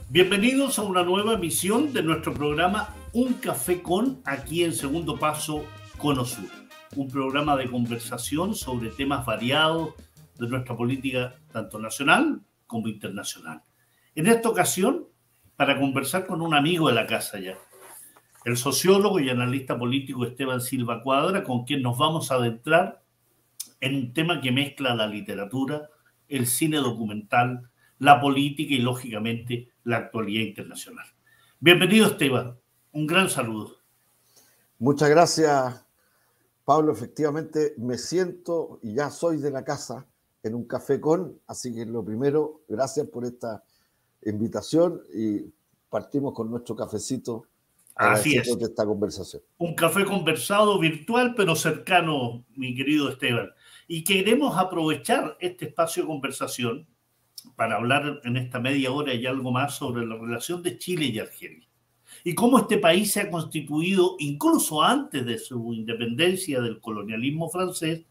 Bienvenidos a una nueva emisión de nuestro programa Un Café Con, aquí en Segundo Paso Cono Sur. Un programa de conversación sobre temas variados de nuestra política tanto nacional como internacional. En esta ocasión, para conversar con un amigo de la casa ya, el sociólogo y analista político Esteban Silva Cuadra, con quien nos vamos a adentrar en un tema que mezcla la literatura, el cine documental, la política y, lógicamente, la actualidad internacional. Bienvenido, Esteban. Un gran saludo. Muchas gracias, Pablo. Efectivamente, me siento y ya soy de la casa en Un Café Con, así que lo primero, gracias por esta invitación y partimos con nuestro cafecito. Así es. De esta conversación. Un café conversado virtual, pero cercano, mi querido Esteban. Y queremos aprovechar este espacio de conversación para hablar en esta media hora y algo más sobre la relación de Chile y Argelia. Y cómo este país se ha constituido, incluso antes de su independencia del colonialismo francés,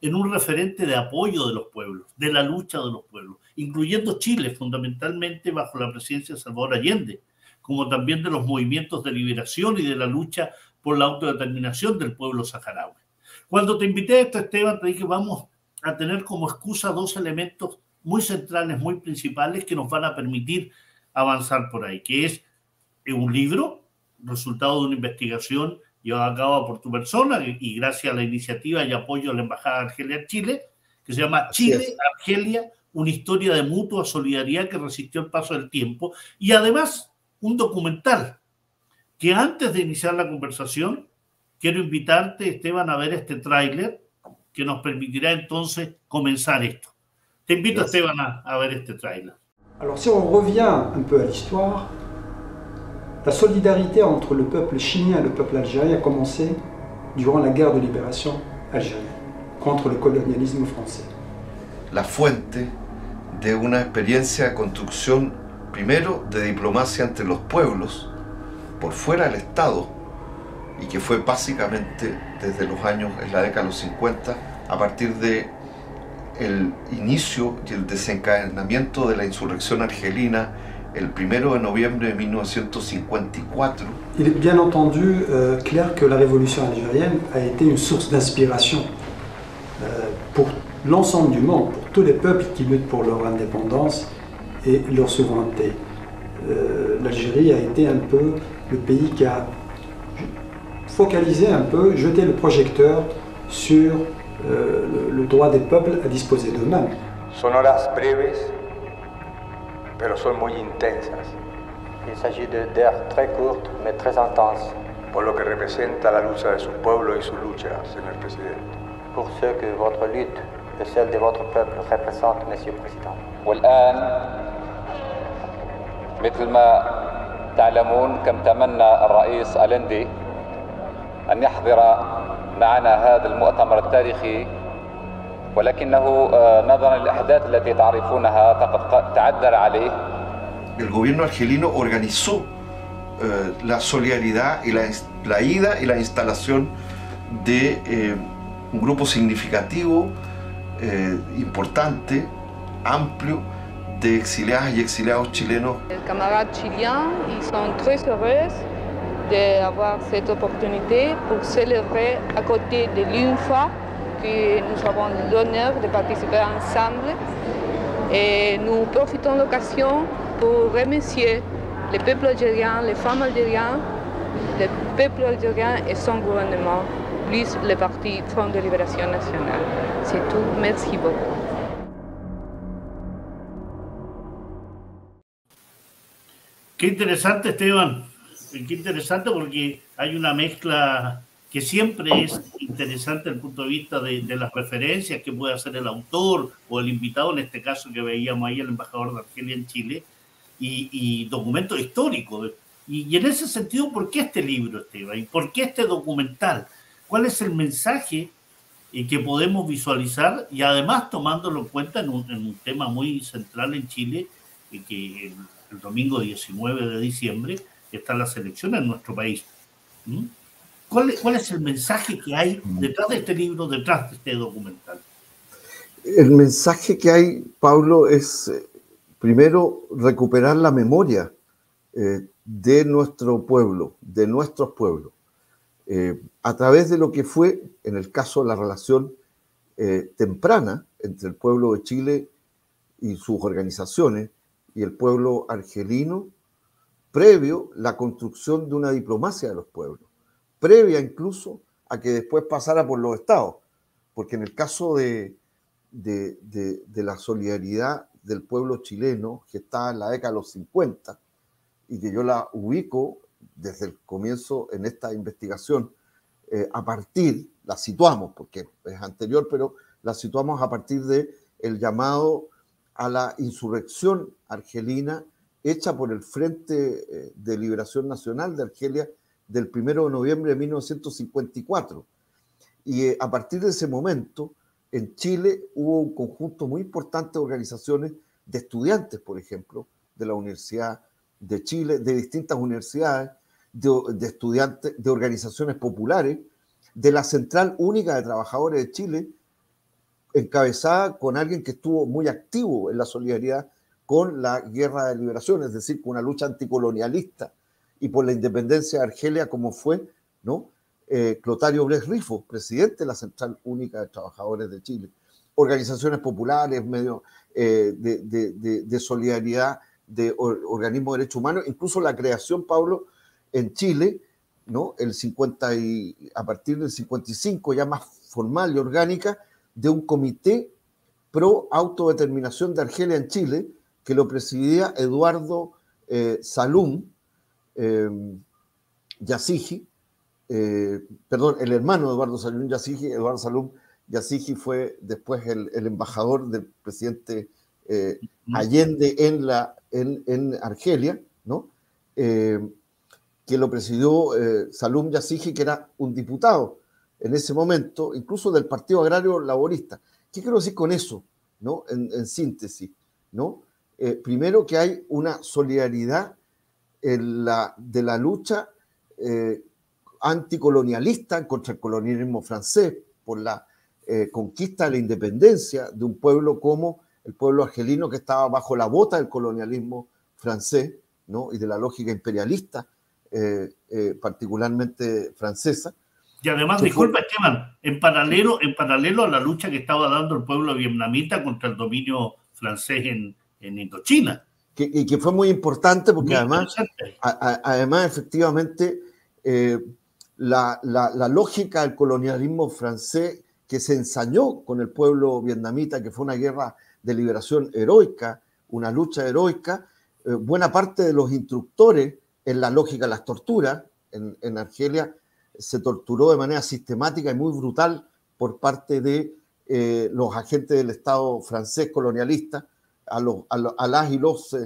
en un referente de apoyo de los pueblos, de la lucha de los pueblos, incluyendo Chile fundamentalmente bajo la presidencia de Salvador Allende, como también de los movimientos de liberación y de la lucha por la autodeterminación del pueblo saharaui. Cuando te invité a esto, Esteban, te dije que vamos a tener como excusa dos elementos muy centrales, muy principales, que nos van a permitir avanzar por ahí, que es un libro, resultado de una investigación llevada a cabo por tu persona y gracias a la iniciativa y apoyo de la Embajada de Argelia en Chile, que se llama Chile-Argelia, una historia de mutua solidaridad que resistió el paso del tiempo, y además un documental que antes de iniciar la conversación quiero invitarte, Esteban, a ver este tráiler que nos permitirá entonces comenzar esto. Te invito, Esteban, a ver este tráiler. Alors si on revient un peu à l'histoire, la solidarité entre le peuple chilien et le peuple algérien a commencé durant la guerre de libération algérienne contre le colonialisme français. La fuente de una experiencia de construcción, primero, de diplomacia entre los pueblos, por fuera del Estado, y que fue básicamente desde los años, en la década de los 50, a partir de el inicio y el desencadenamiento de la insurrección argelina el 1 de noviembre de 1954. Il est bien entendu clair que la révolution algérienne a été une source d'inspiration pour l'ensemble du monde, pour tous les peuples qui luttent pour leur indépendance et leur souveraineté. L'Algérie a été un peu le pays qui a focalisé un peu, jeté le projecteur sur le droit des peuples à disposer d'eux-mêmes. Son horas breves, pero son muy intensas. Il s'agit d'heures très courtes, mais très intenses. Por lo que representa la lucha de su pueblo y su lucha, señor presidente. Pour ce que votre lutte et celle de votre peuple représente, monsieur le président. والآن مثل ما تعلمون كم تمنى الرئيس ألندي أن يحضر معنا هذا المؤتمر التاريخي ولكنه نظرا للأحداث التي تعرفونها فقد تعذر عليه. El gobierno argelino organizó la solidaridad y la ida y la instalación de un grupo significativo, importante, amplio, de exiliadas y exiliados chilenos. Les camarades chiliens, ils sont très heureux d'avoir cette opportunité pour célébrer à côté de l'UNFA, que nous avons l'honneur de participer ensemble. Et nous profitons de l'occasion pour remercier le peuple algérien, les femmes algériennes, le peuple algérien et son gouvernement, plus le parti Front de Libération Nationale. C'est tout. Merci beaucoup. Qué interesante, Esteban. qué interesante, porque hay una mezcla que siempre es interesante desde el punto de vista de las referencias que puede hacer el autor o el invitado, en este caso que veíamos ahí, el embajador de Argelia en Chile, y documentos históricos. Y en ese sentido, ¿por qué este libro, Esteban? ¿Y por qué este documental? ¿Cuál es el mensaje que podemos visualizar? Y además tomándolo en cuenta en un tema muy central en Chile, que el domingo 19 de diciembre están las elecciones en nuestro país. ¿Cuál es el mensaje que hay detrás de este libro, detrás de este documental? El mensaje que hay, Pablo, es primero recuperar la memoria de nuestro pueblo, de nuestros pueblos, a través de lo que fue, en el caso de la relación temprana entre el pueblo de Chile y sus organizaciones y el pueblo argelino, previo la construcción de una diplomacia de los pueblos, previa incluso a que después pasara por los estados, porque en el caso de la solidaridad del pueblo chileno, que está en la década de los 50, y que yo la ubico desde el comienzo en esta investigación, la situamos, porque es anterior, pero la situamos a partir del llamado a la insurrección argelina hecha por el Frente de Liberación Nacional de Argelia del 1 de noviembre de 1954. Y a partir de ese momento, en Chile hubo un conjunto muy importante de organizaciones de estudiantes, por ejemplo, de la Universidad de Chile, de distintas universidades, de estudiantes, de organizaciones populares, de la Central Única de Trabajadores de Chile, encabezada con alguien que estuvo muy activo en la solidaridad con la Guerra de Liberación, es decir, con una lucha anticolonialista y por la independencia de Argelia, como fue, ¿no? Clotario Blest Rifo, presidente de la Central Única de Trabajadores de Chile. Organizaciones populares, medios de solidaridad, de organismos de derechos humanos, incluso la creación, Pablo, en Chile, ¿no? A partir del 55, ya más formal y orgánica, de un comité pro autodeterminación de Argelia en Chile, que lo presidía Eduardo Salum Yassigi, perdón, el hermano de Eduardo Salum Yassigi. Eduardo Salum Yassigi fue después el embajador del presidente Allende en Argelia, ¿no? Que lo presidió Salum Yassigi, que era un diputado en ese momento, incluso del Partido Agrario Laborista. ¿Qué quiero decir con eso, ¿no? En síntesis, ¿no? Primero, que hay una solidaridad de la lucha anticolonialista contra el colonialismo francés, por la conquista de la independencia de un pueblo como el pueblo argelino, que estaba bajo la bota del colonialismo francés, ¿no? Y de la lógica imperialista, particularmente francesa. Y además, disculpa, Esteban, en paralelo a la lucha que estaba dando el pueblo vietnamita contra el dominio francés en Indochina. Y que fue muy importante, porque además efectivamente, la lógica del colonialismo francés que se ensañó con el pueblo vietnamita, que fue una guerra de liberación heroica, una lucha heroica, buena parte de los instructores en la lógica de las torturas en Argelia se torturó de manera sistemática y muy brutal por parte de los agentes del Estado francés colonialista a las y los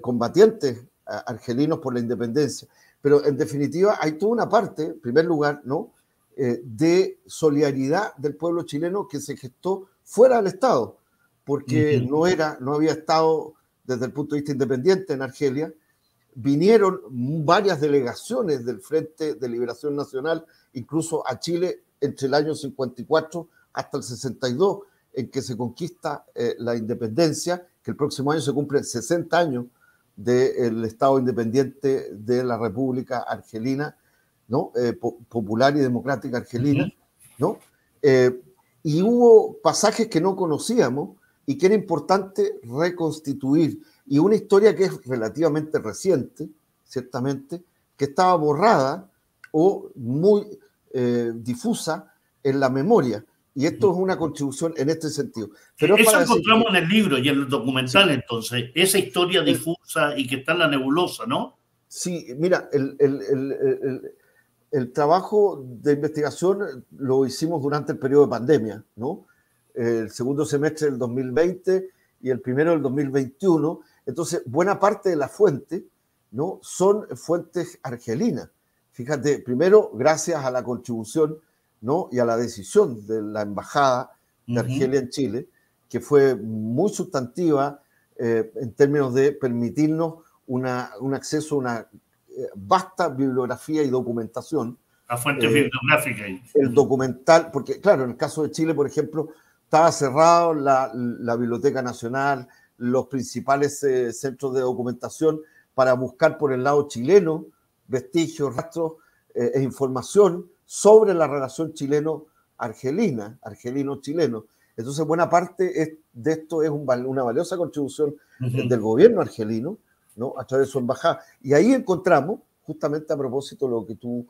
combatientes argelinos por la independencia. Pero en definitiva hay toda una parte, en primer lugar, ¿no? De solidaridad del pueblo chileno que se gestó fuera del Estado, porque no había Estado desde el punto de vista independiente en Argelia. Vinieron varias delegaciones del Frente de Liberación Nacional, incluso a Chile, entre el año 54 hasta el 62, en que se conquista la independencia, que el próximo año se cumplen 60 años del Estado independiente de la República Argelina, ¿no? Popular y Democrática Argelina, ¿no? Y hubo pasajes que no conocíamos y que era importante reconstituir. Y una historia que es relativamente reciente, ciertamente, que estaba borrada o muy difusa en la memoria. Y esto es una contribución en este sentido. Pero eso encontramos en el libro y en el documental, sí. Entonces, esa historia difusa y que está en la nebulosa, ¿no? Sí, mira, el trabajo de investigación lo hicimos durante el periodo de pandemia, ¿no? El segundo semestre del 2020 y el primero del 2021. Entonces, buena parte de la fuente, ¿no?, son fuentes argelinas. Fíjate, primero, gracias a la contribución, ¿no?, y a la decisión de la Embajada de Argelia en Chile, que fue muy sustantiva en términos de permitirnos un acceso a una vasta bibliografía y documentación. La fuente bibliográfica. El documental, porque claro, en el caso de Chile, por ejemplo, estaba cerrado la Biblioteca Nacional, los principales centros de documentación para buscar por el lado chileno vestigios, rastros e información sobre la relación chileno-argelina, argelino-chileno. Entonces, buena parte de esto es una valiosa contribución del gobierno argelino, ¿no?, a través de su embajada. Y ahí encontramos, justamente a propósito de lo que tú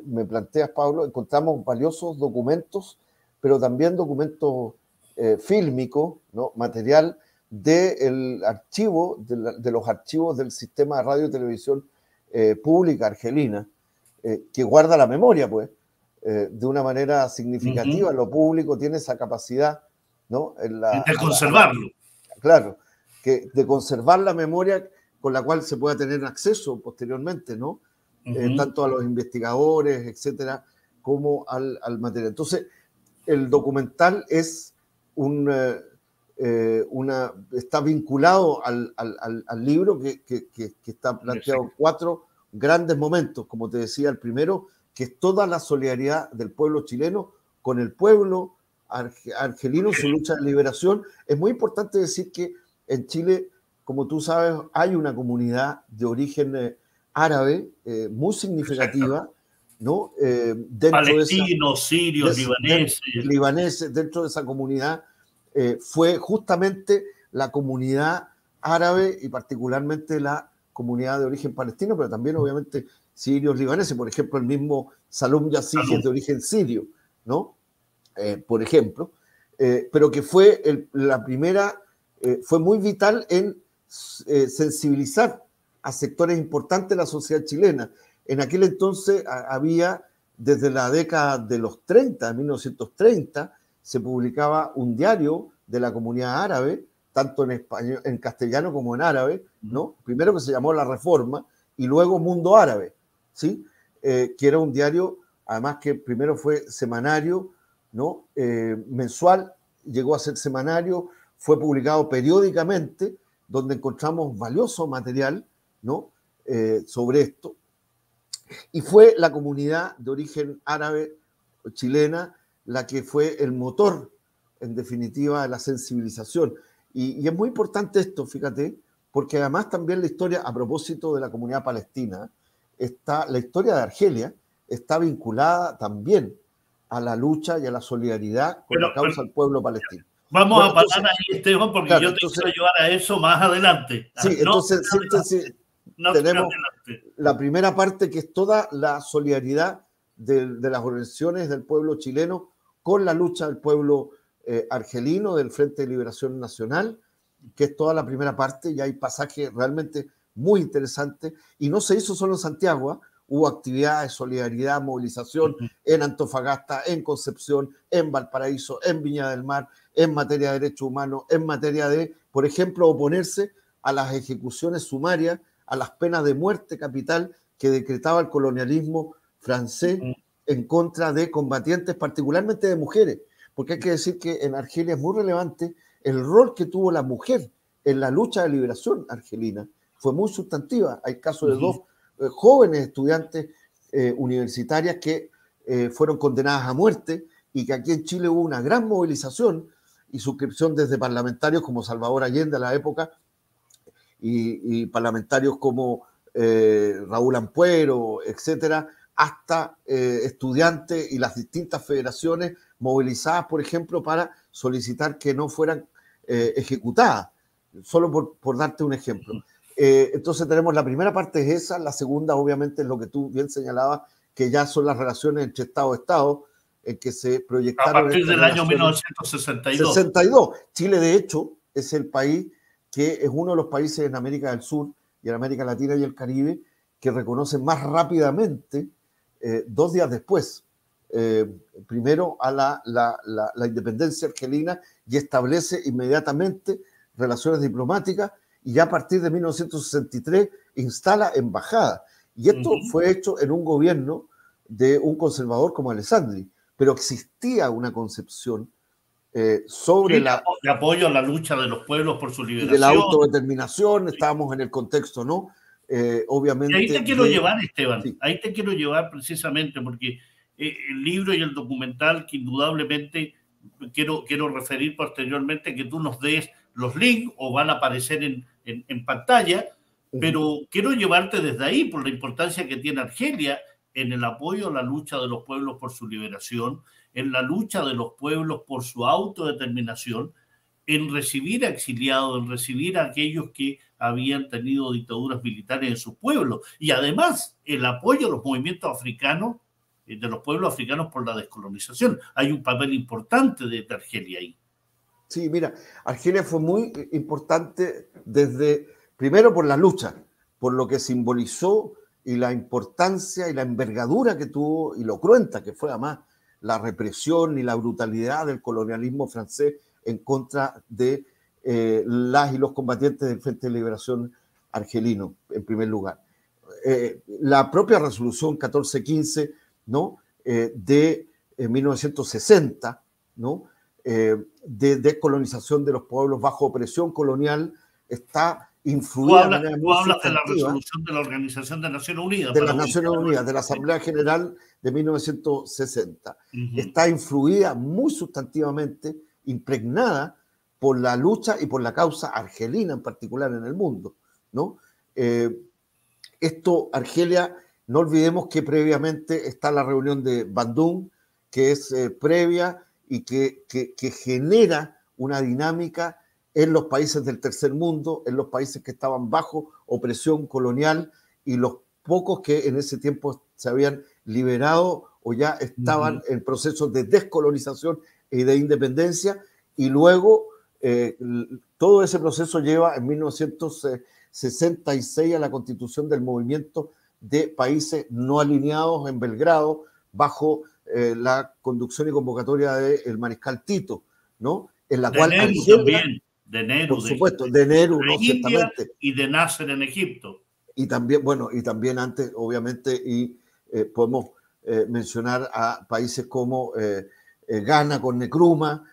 me planteas, Pablo, encontramos valiosos documentos, pero también documentos fílmicos, ¿no?, material del archivo, de los archivos del sistema de radio y televisión pública argelina, que guarda la memoria, pues, de una manera significativa. Lo público tiene esa capacidad, ¿no?, de conservarlo. Claro, de conservar la memoria con la cual se pueda tener acceso posteriormente, ¿no? Tanto a los investigadores, etcétera, como al material. Entonces, el documental es está vinculado al libro que está planteado en 4 grandes momentos. Como te decía, el primero, que es toda la solidaridad del pueblo chileno con el pueblo argelino en su lucha de liberación. Es muy importante decir que en Chile, como tú sabes, hay una comunidad de origen árabe muy significativa, ¿no? Palestinos, sirios, libaneses. Dentro de esa comunidad fue justamente la comunidad árabe y particularmente la comunidad de origen palestino, pero también obviamente sirios, libaneses. Por ejemplo, el mismo Salum Yazigi es de origen sirio, ¿no? Por ejemplo, pero que fue la primera, fue muy vital en sensibilizar a sectores importantes de la sociedad chilena. En aquel entonces había, desde la década de los 30, 1930, se publicaba un diario de la comunidad árabe, tanto en español, en castellano como en árabe, ¿no? Primero, que se llamó La Reforma, y luego Mundo Árabe, ¿sí? Que era un diario, además que primero fue semanario, ¿no? Mensual, llegó a ser semanario, fue publicado periódicamente, donde encontramos valioso material, ¿no? Sobre esto. Y fue la comunidad de origen árabe chilena la que fue el motor, en definitiva, de la sensibilización. Y es muy importante esto, fíjate, porque además también la historia, a propósito de la comunidad palestina, la historia de Argelia está vinculada también a la lucha y a la solidaridad con la causa del pueblo palestino. Vamos a parar ahí, Esteban, porque claro, yo te quiero llevar a eso más adelante. Sí, entonces tenemos la primera parte, que es toda la solidaridad de las organizaciones del pueblo chileno con la lucha del pueblo argelino, del Frente de Liberación Nacional, que es toda la primera parte, y hay pasajes realmente muy interesantes. Y no se hizo solo en Santiago, hubo actividades, solidaridad, movilización en Antofagasta, en Concepción, en Valparaíso, en Viña del Mar, en materia de derechos humanos, en materia de, por ejemplo, oponerse a las ejecuciones sumarias, a las penas de muerte capital que decretaba el colonialismo francés en contra de combatientes, particularmente de mujeres, porque hay que decir que en Argelia es muy relevante el rol que tuvo la mujer en la lucha de liberación argelina. Fue muy sustantiva. Hay casos de 2 jóvenes estudiantes universitarias que fueron condenadas a muerte, y que aquí en Chile hubo una gran movilización y suscripción desde parlamentarios como Salvador Allende a la época y parlamentarios como Raúl Ampuero, etcétera, hasta estudiantes y las distintas federaciones movilizadas, por ejemplo, para solicitar que no fueran ejecutadas, solo por darte un ejemplo. Entonces tenemos la primera parte es esa, la segunda obviamente es lo que tú bien señalabas, que ya son las relaciones entre Estado y Estado, en que se proyectaron... A partir del año 1962. 62. Chile, de hecho, es el país que es uno de los países en América del Sur y en América Latina y el Caribe que reconoce más rápidamente, 2 días después, primero a la independencia argelina, y establece inmediatamente relaciones diplomáticas, y ya a partir de 1963 instala embajada. Y esto fue hecho en un gobierno de un conservador como Alessandri, pero existía una concepción sobre de apoyo a la lucha de los pueblos por su liberación. De la autodeterminación, estábamos en el contexto, ¿no? Obviamente. Y ahí te quiero llevar, Esteban, sí. Ahí te quiero llevar precisamente porque el libro y el documental que indudablemente quiero referir posteriormente, que tú nos des los links o van a aparecer en pantalla, pero quiero llevarte desde ahí por la importancia que tiene Argelia en el apoyo a la lucha de los pueblos por su liberación, en la lucha de los pueblos por su autodeterminación, en recibir a exiliados, en recibir a aquellos que habían tenido dictaduras militares en sus pueblos, y además el apoyo a los movimientos africanos, de los pueblos africanos por la descolonización. Hay un papel importante de Argelia ahí. Sí, mira, Argelia fue muy importante primero por la lucha, por lo que simbolizó y la importancia y la envergadura que tuvo y lo cruenta que fue además la represión y la brutalidad del colonialismo francés en contra de las y los combatientes del Frente de Liberación argelino, en primer lugar. La propia resolución 1415, ¿no? De 1960, ¿no? De descolonización de los pueblos bajo opresión colonial, está influida. Tú hablas de la resolución de la Organización de Naciones Unidas. De las Naciones Unidas, de la Asamblea General de 1960. Está influida muy sustantivamente, impregnada por la lucha y por la causa argelina en particular en el mundo, ¿no? Argelia, no olvidemos que previamente está la reunión de Bandung, que es previa y que genera una dinámica en los países del tercer mundo, en los países que estaban bajo opresión colonial y los pocos que en ese tiempo se habían liberado o ya estaban en procesos de descolonización y de independencia, y luego todo ese proceso lleva en 1966 a la constitución del movimiento de países no alineados en Belgrado bajo la conducción y convocatoria del mariscal Tito, ¿no? En la cual Nehru también, de Nehru, por supuesto, de Nehru, ¿no? Ciertamente. Y de Nasser en Egipto. Y también antes, obviamente, y podemos mencionar a países como Ghana con Nkrumah,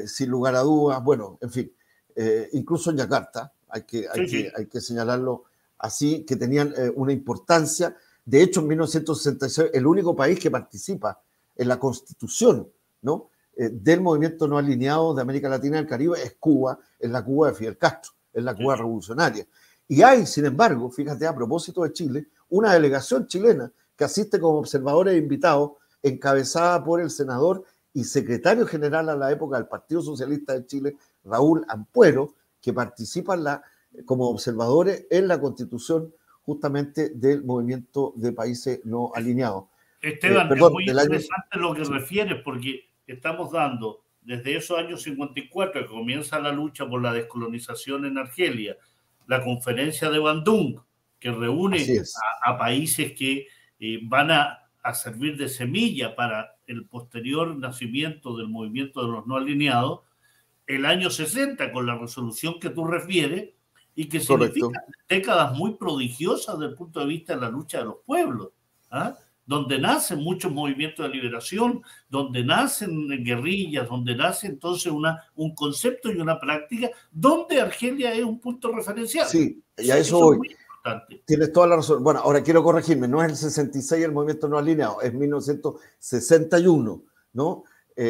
sin lugar a dudas, bueno, en fin, incluso en Yakarta, hay que señalarlo así, que tenían una importancia. De hecho, en 1966, el único país que participa en la constitución, ¿no? Del movimiento no alineado de América Latina y el Caribe es Cuba, es la Cuba de Fidel Castro, es la Cuba revolucionaria. Y hay, sin embargo, fíjate, a propósito de Chile, una delegación chilena que asiste como observadores invitados, encabezada por el senador y secretario general a la época del Partido Socialista de Chile, Raúl Ampuero, que participan como observadores en la constitución justamente del movimiento de países no alineados. Esteban, es muy interesante lo que refieres, porque estamos dando desde esos años 54 que comienza la lucha por la descolonización en Argelia, la conferencia de Bandung, que reúne a países que van a servir de semilla para el posterior nacimiento del movimiento de los no alineados, el año 60 con la resolución que tú refieres y que significa décadas muy prodigiosas desde el punto de vista de la lucha de los pueblos, ¿ah? Donde nacen muchos movimientos de liberación, donde nacen guerrillas, donde nace entonces un concepto y una práctica, donde Argelia es un punto referencial. Sí, y a eso voy. Tienes toda la razón. Bueno, ahora quiero corregirme, no es el 66 el movimiento no alineado, es 1961, ¿no?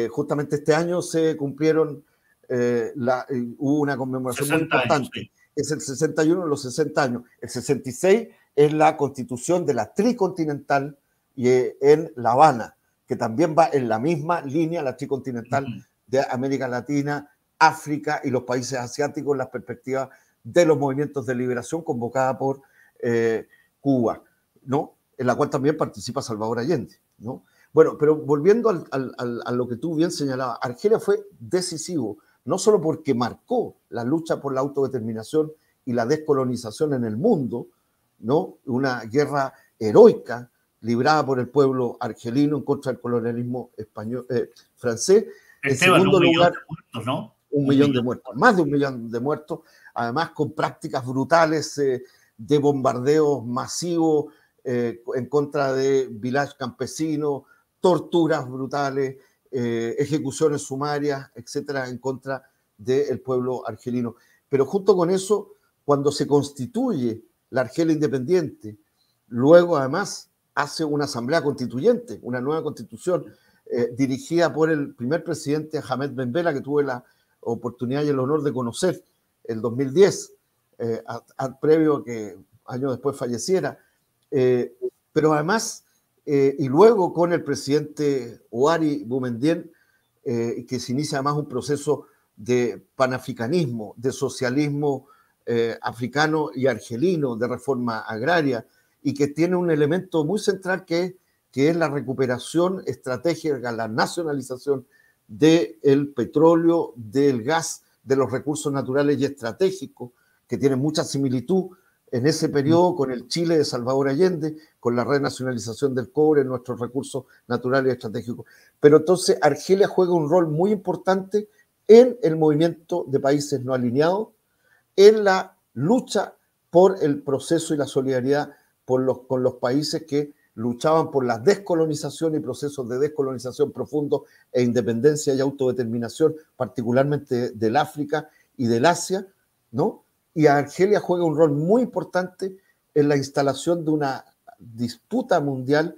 Justamente este año se cumplieron, hubo una conmemoración muy importante. Sí. Es el 61, los 60 años. El 66 es la constitución de la tricontinental y en La Habana, que también va en la misma línea, la tricontinental de América Latina, África y los países asiáticos en las perspectivas de los movimientos de liberación convocada por Cuba, ¿no? En la cual también participa Salvador Allende, ¿no? Bueno, pero volviendo a lo que tú bien señalabas, Argelia fue decisivo, no solo porque marcó la lucha por la autodeterminación y la descolonización en el mundo, ¿no? Una guerra heroica librada por el pueblo argelino en contra del colonialismo español, francés. Esteban, en segundo lugar, de muertos, ¿no? 1.000.000 de muertos, más de 1.000.000 de muertos, además con prácticas brutales de bombardeos masivos en contra de villages campesinos, torturas brutales, ejecuciones sumarias, etcétera, en contra del pueblo argelino. Pero junto con eso, cuando se constituye la Argelia independiente, luego además hace una asamblea constituyente, una nueva constitución, dirigida por el primer presidente Ahmed Ben Bella, que tuve la oportunidad y el honor de conocer el 2010, previo a que años después falleciera. Pero además, y luego con el presidente Ouari Boumedienne, que se inicia además un proceso de panafricanismo, de socialismo africano y argelino, de reforma agraria, y que tiene un elemento muy central que es la recuperación estratégica, la nacionalización del petróleo, del gas, de los recursos naturales y estratégicos, que tienen mucha similitud en ese periodo con el Chile de Salvador Allende, con la renacionalización del cobre, nuestros recursos naturales y estratégicos. Pero entonces Argelia juega un rol muy importante en el movimiento de países no alineados, en la lucha por el proceso y la solidaridad con los países que luchaban por la descolonización y procesos de descolonización profundos e independencia y autodeterminación, particularmente del África y del Asia, ¿no? Y Argelia juega un rol muy importante en la instalación de una disputa mundial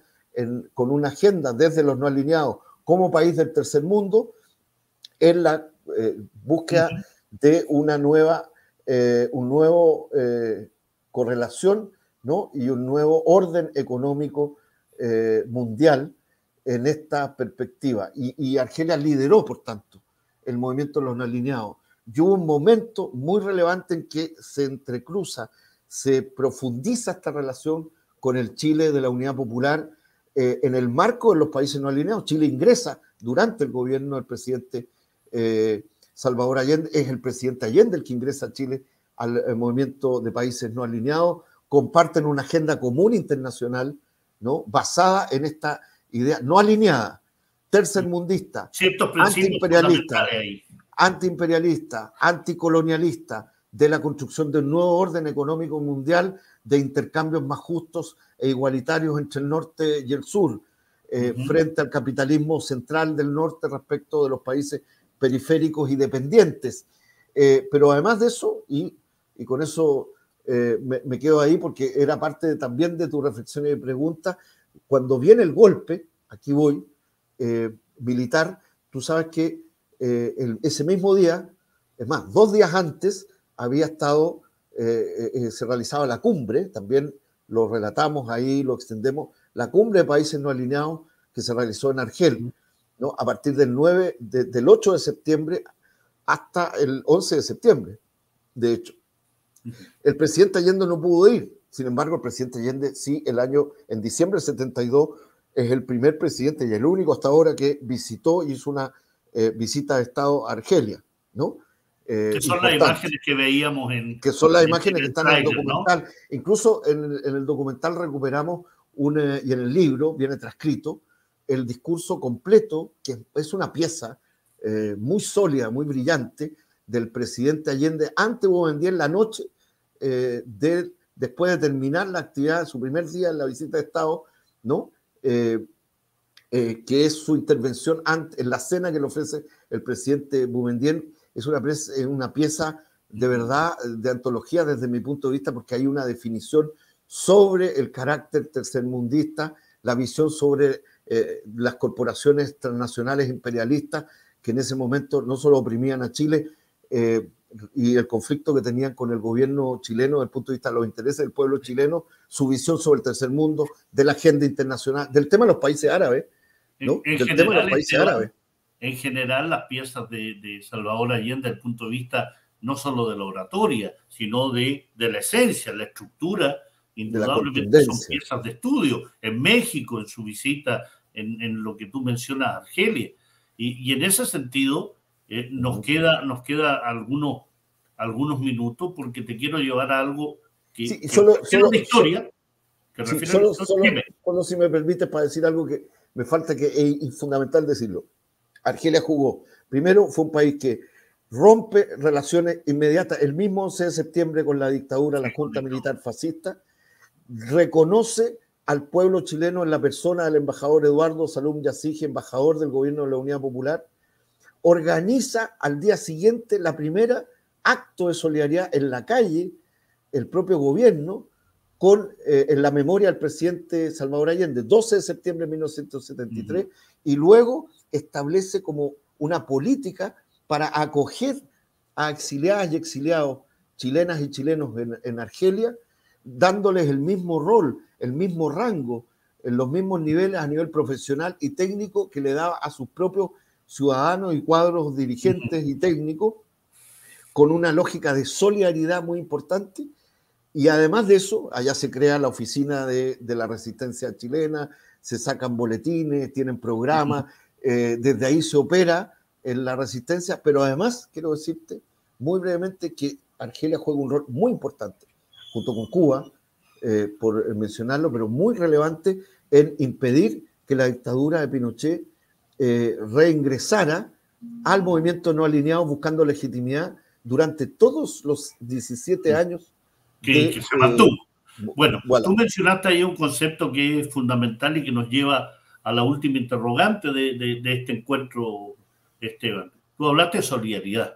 con una agenda desde los no alineados como país del tercer mundo en la búsqueda de una nueva, correlación, ¿no? Y un nuevo orden económico mundial en esta perspectiva. Y Argelia lideró, por tanto, el movimiento de los no alineados. Y hubo un momento muy relevante en que se entrecruza, se profundiza esta relación con el Chile de la Unidad Popular en el marco de los países no alineados. Chile ingresa durante el gobierno del presidente Salvador Allende, es el presidente Allende el que ingresa a Chile al movimiento de países no alineados, comparten una agenda común internacional, ¿no? Basada en esta idea no alineada, tercermundista, antiimperialista, anticolonialista, de la construcción de un nuevo orden económico mundial, de intercambios más justos e igualitarios entre el norte y el sur, frente al capitalismo central del norte respecto de los países periféricos y dependientes. Pero además de eso, y con eso me quedo ahí porque era parte también de tu reflexión y pregunta, cuando viene el golpe, aquí voy, militar, tú sabes que ese mismo día, es más, 2 días antes, había estado, se realizaba la cumbre, también lo relatamos ahí, lo extendemos, la cumbre de países no alineados que se realizó en Argel, ¿no? A partir del 8 de septiembre hasta el 11 de septiembre, de hecho. El presidente Allende no pudo ir, sin embargo, el presidente Allende sí, en diciembre del 72, es el primer presidente y el único hasta ahora que visitó y hizo una visita de Estado a Argelia, ¿no? Que son las imágenes que veíamos que son las imágenes que están en el documental, ¿no? Incluso en el documental recuperamos y en el libro viene transcrito el discurso completo, que es una pieza muy sólida, muy brillante, del presidente Allende ante Boumedienne la noche después de terminar la actividad de su primer día en la visita de Estado, ¿no? Que es su intervención en la cena que le ofrece el presidente Boumedienne. Es una pieza de verdad, de antología desde mi punto de vista, porque hay una definición sobre el carácter tercermundista, la visión sobre las corporaciones transnacionales imperialistas que en ese momento no solo oprimían a Chile y el conflicto que tenían con el gobierno chileno desde el punto de vista de los intereses del pueblo chileno, su visión sobre el tercer mundo, de la agenda internacional, del tema de los países árabes, ¿no? Tema de los países árabes. En general, las piezas de Salvador Allende, desde el punto de vista no solo de la oratoria, sino de la esencia, la estructura, indudablemente son piezas de estudio. En México, en su visita, en lo que tú mencionas, Argelia. Y en ese sentido, nos queda algunos minutos, porque te quiero llevar a algo Sí, que solo, refieren la historia. Que sí, refieren la historia. solo si me permites para decir algo que me falta, que es fundamental decirlo. Argelia jugó. Primero, fue un país que rompe relaciones inmediatas el mismo 11 de septiembre con la dictadura, la junta militar fascista, reconoce al pueblo chileno en la persona del embajador Eduardo Salum Yassige, embajador del gobierno de la Unidad Popular, organiza al día siguiente la primera acto de solidaridad en la calle, el propio gobierno, en la memoria del presidente Salvador Allende, 12 de septiembre de 1973, y luego establece como una política para acoger a exiliadas y exiliados, chilenas y chilenos en Argelia, dándoles el mismo rol, el mismo rango, en los mismos niveles a nivel profesional y técnico que le daba a sus propios ciudadanos y cuadros dirigentes y técnicos, con una lógica de solidaridad muy importante. Y además de eso, allá se crea la oficina de la resistencia chilena, se sacan boletines, tienen programas, desde ahí se opera en la resistencia, pero además quiero decirte muy brevemente que Argelia juega un rol muy importante, junto con Cuba, por mencionarlo, pero muy relevante en impedir que la dictadura de Pinochet reingresara al movimiento no alineado buscando legitimidad durante todos los 17 años que se mantuvo. Bueno, voilà. Tú mencionaste ahí un concepto que es fundamental y que nos lleva a la última interrogante de este encuentro, Esteban. Tú hablaste de solidaridad.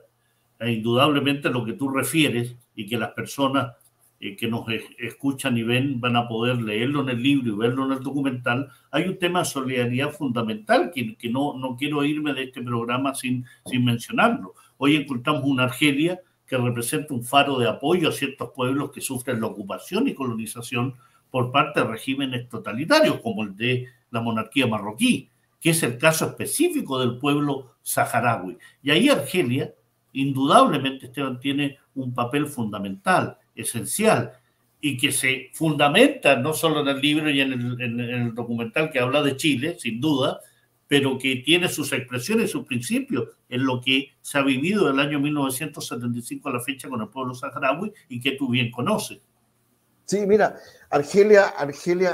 Indudablemente lo que tú refieres y que las personas que nos escuchan y ven van a poder leerlo en el libro y verlo en el documental, hay un tema de solidaridad fundamental que no quiero irme de este programa sin mencionarlo. Hoy encontramos una Argelia que representa un faro de apoyo a ciertos pueblos que sufren la ocupación y colonización por parte de regímenes totalitarios, como el de la monarquía marroquí, que es el caso específico del pueblo saharaui. Y ahí Argelia, indudablemente, Esteban, tiene un papel fundamental, esencial, y que se fundamenta no solo en el libro y en el documental que habla de Chile, sin duda, pero que tiene sus expresiones y sus principios en lo que se ha vivido del año 1975 a la fecha con el pueblo saharaui y que tú bien conoces. Sí, mira, Argelia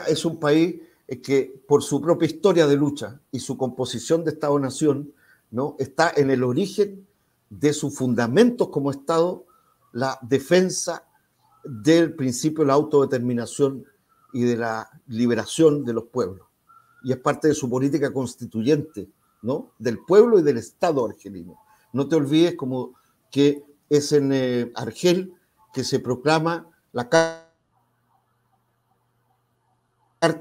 es un país que por su propia historia de lucha y su composición de Estado-Nación, ¿no?, está en el origen de sus fundamentos como Estado, la defensa del principio de la autodeterminación y de la liberación de los pueblos. Y es parte de su política constituyente, ¿no?, del pueblo y del Estado argelino. No te olvides como que es en Argel que se proclama la Carta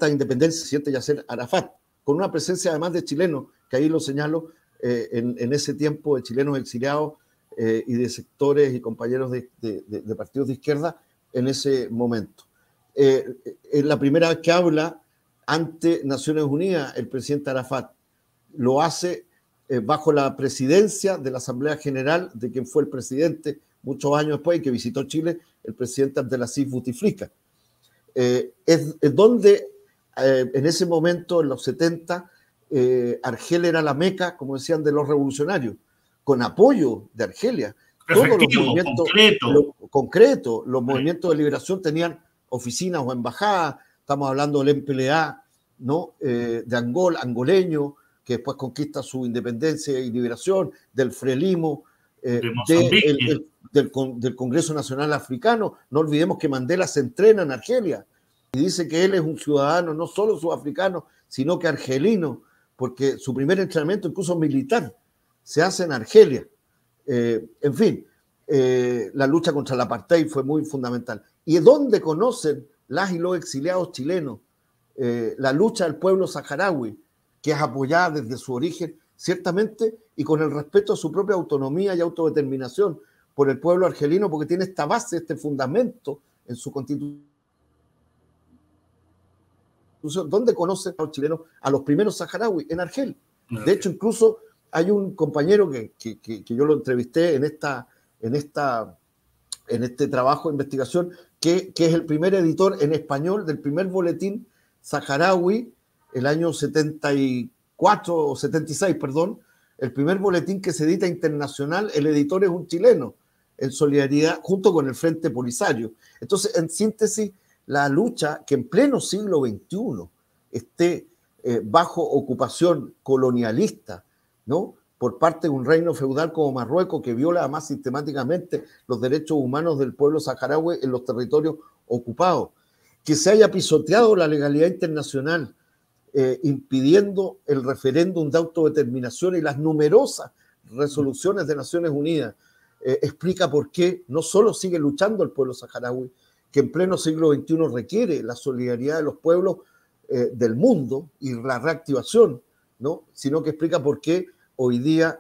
de Independencia del presidente Yasser Arafat, con una presencia además de chilenos, que ahí lo señalo, en ese tiempo de chilenos exiliados y de sectores y compañeros de partidos de izquierda en ese momento. Es la primera vez que habla ante Naciones Unidas el presidente Arafat. Lo hace bajo la presidencia de la Asamblea General de quien fue el presidente muchos años después y que visitó Chile, el presidente Abdelaziz Bouteflika. Es donde en ese momento, en los 70, Argel era la meca, como decían, de los revolucionarios, con apoyo de Argelia. Todos los movimientos concretos, los movimientos de liberación tenían oficinas o embajadas. Estamos hablando del MPLA, ¿no?, de Angola, angoleño, que después conquista su independencia y liberación, del Frelimo, del Congreso Nacional Africano. No olvidemos que Mandela se entrena en Argelia y dice que él es un ciudadano no solo sudafricano, sino que argelino, porque su primer entrenamiento, incluso militar, se hace en Argelia. En fin, la lucha contra el apartheid fue muy fundamental. ¿Y dónde conocen las y los exiliados chilenos la lucha del pueblo saharaui, que es apoyada desde su origen, ciertamente, y con el respeto a su propia autonomía y autodeterminación por el pueblo argelino, porque tiene esta base, este fundamento en su constitución? ¿Dónde conocen los chilenos a los primeros saharauis? En Argel. De hecho, incluso hay un compañero que yo lo entrevisté en este trabajo de investigación, que es el primer editor en español del primer boletín saharaui, el año 74 o 76, perdón, el primer boletín que se edita internacional, el editor es un chileno, en solidaridad junto con el Frente Polisario. Entonces, en síntesis, la lucha que en pleno siglo XXI esté bajo ocupación colonialista, ¿no?, por parte de un reino feudal como Marruecos, que viola además sistemáticamente los derechos humanos del pueblo saharaui en los territorios ocupados, que se haya pisoteado la legalidad internacional, impidiendo el referéndum de autodeterminación y las numerosas resoluciones de Naciones Unidas, explica por qué no solo sigue luchando el pueblo saharaui, que en pleno siglo XXI requiere la solidaridad de los pueblos del mundo y la reactivación, ¿no?, sino que explica por qué hoy día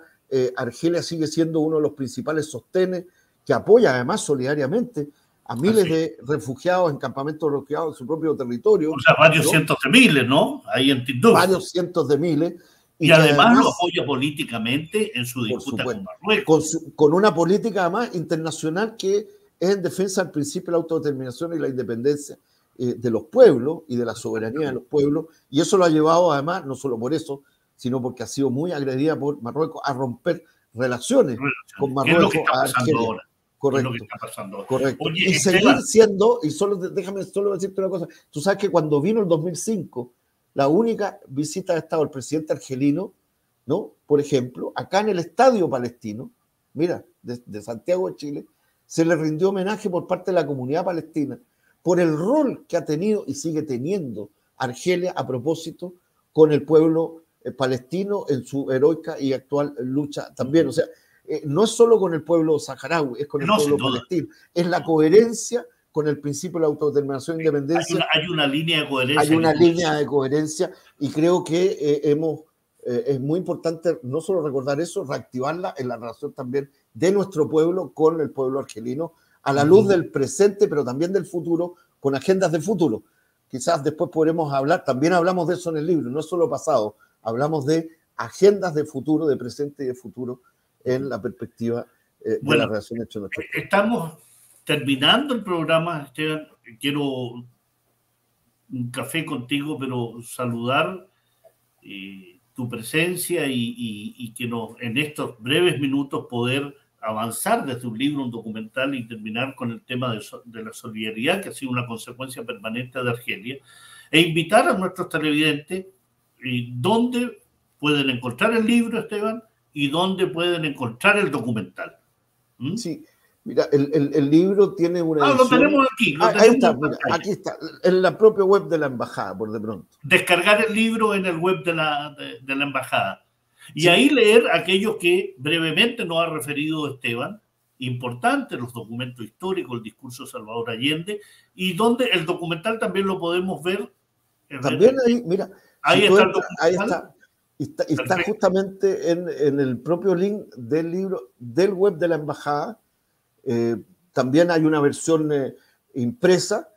Argelia sigue siendo uno de los principales sostenes que apoya además solidariamente a miles de refugiados en campamentos bloqueados en su propio territorio. O sea, varios cientos de miles, ¿no? Ahí en Tinduf. Varios cientos de miles. Y además lo apoya políticamente en su disputa con Marruecos. Con una política además internacional que es en defensa del principio de la autodeterminación y la independencia de los pueblos y de la soberanía de los pueblos. Y eso lo ha llevado además, no solo por eso, sino porque ha sido muy agredida por Marruecos a romper relaciones con Marruecos. ¿Qué es lo que está pasando ahora? Correcto. Es lo que está pasando ahora. Correcto. Oye, y seguir siendo, y déjame solo decirte una cosa, tú sabes que cuando vino el 2005, la única visita de Estado del presidente argelino, ¿no?, por ejemplo, acá en el Estadio Palestino, mira, de Santiago de Chile, se le rindió homenaje por parte de la comunidad palestina por el rol que ha tenido y sigue teniendo Argelia a propósito con el pueblo palestino en su heroica y actual lucha también. O sea, no es solo con el pueblo saharaui, es con el pueblo palestino. Es la coherencia con el principio de la autodeterminación e independencia. Hay una línea de coherencia. Hay una línea de coherencia y creo que es muy importante no solo recordar eso, reactivarla en la relación también de nuestro pueblo con el pueblo argelino, a la luz del presente, pero también del futuro, con agendas de futuro. Quizás después podremos hablar, también hablamos de eso en el libro, no es solo pasado, hablamos de agendas de futuro, de presente y de futuro en la perspectiva de la relación entre nuestros pueblos. Estamos terminando el programa, Esteban. Quiero un café contigo, pero saludar tu presencia y que en estos breves minutos poder avanzar desde un libro, un documental y terminar con el tema de la solidaridad, que ha sido una consecuencia permanente de Argelia, e invitar a nuestros televidentes dónde pueden encontrar el libro, Esteban, y dónde pueden encontrar el documental. Sí, mira, el libro tiene una edición... lo tenemos aquí. Ahí está, mira, aquí está, en la propia web de la embajada, por de pronto. Descargar el libro en el web de la embajada. Y ahí leer aquellos que brevemente nos ha referido Esteban, importantes, los documentos históricos, el discurso de Salvador Allende, y donde el documental también lo podemos ver. También ahí, mira, ahí si está, ahí está justamente en el propio link del libro, del web de la embajada. También hay una versión impresa.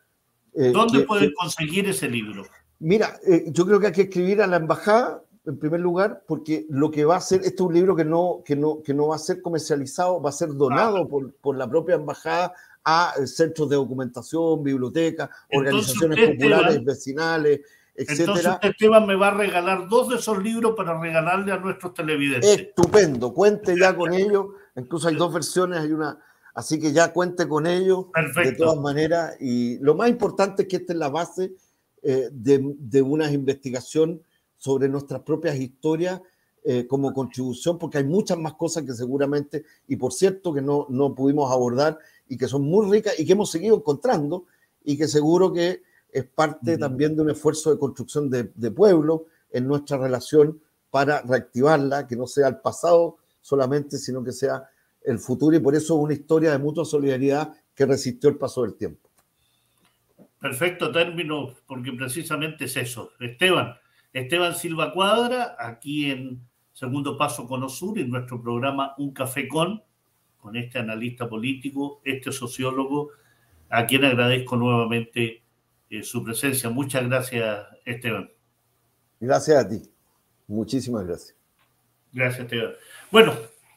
¿Dónde pueden conseguir ese libro? Mira, yo creo que hay que escribir a la embajada, en primer lugar, porque lo que va a hacer, este es un libro que no va a ser comercializado, va a ser donado por la propia embajada a centros de documentación, bibliotecas, organizaciones populares, vecinales, etcétera. Entonces Esteban me va a regalar 2 de esos libros para regalarle a nuestros televidentes. Estupendo, cuente ya con ellos, incluso hay 2 versiones, hay una, así que ya cuente con ellos. Perfecto. De todas maneras, y lo más importante es que esta es la base de una investigación sobre nuestras propias historias como contribución, porque hay muchas más cosas que seguramente, y por cierto que no pudimos abordar y que son muy ricas y que hemos seguido encontrando y que seguro que es parte también de un esfuerzo de construcción de pueblo en nuestra relación para reactivarla, que no sea el pasado solamente, sino que sea el futuro, y por eso es una historia de mutua solidaridad que resistió el paso del tiempo. Perfecto término, porque precisamente es eso. Esteban Silva Cuadra, aquí en Segundo Paso Cono Sur, en nuestro programa Un Café con este analista político, este sociólogo, a quien agradezco nuevamente su presencia. Muchas gracias, Esteban. Gracias a ti. Muchísimas gracias. Gracias, Esteban. Bueno,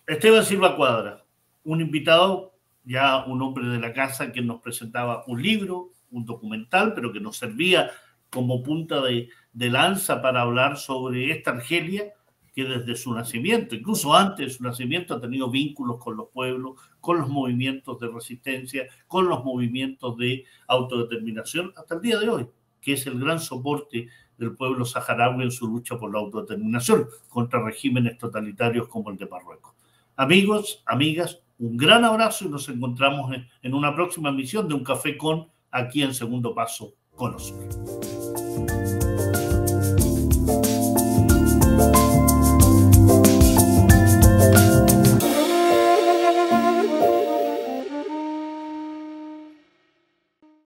Esteban Silva Cuadra, un invitado, ya un hombre de la casa que nos presentaba un libro, un documental, pero que nos servía como punta de lanza para hablar sobre esta Argelia que desde su nacimiento, incluso antes de su nacimiento, ha tenido vínculos con los pueblos, con los movimientos de resistencia, con los movimientos de autodeterminación, hasta el día de hoy, que es el gran soporte del pueblo saharaui en su lucha por la autodeterminación contra regímenes totalitarios como el de Marruecos. Amigos, amigas, un gran abrazo y nos encontramos en una próxima emisión de Un Café con, aquí en Segundo Paso, con Osur.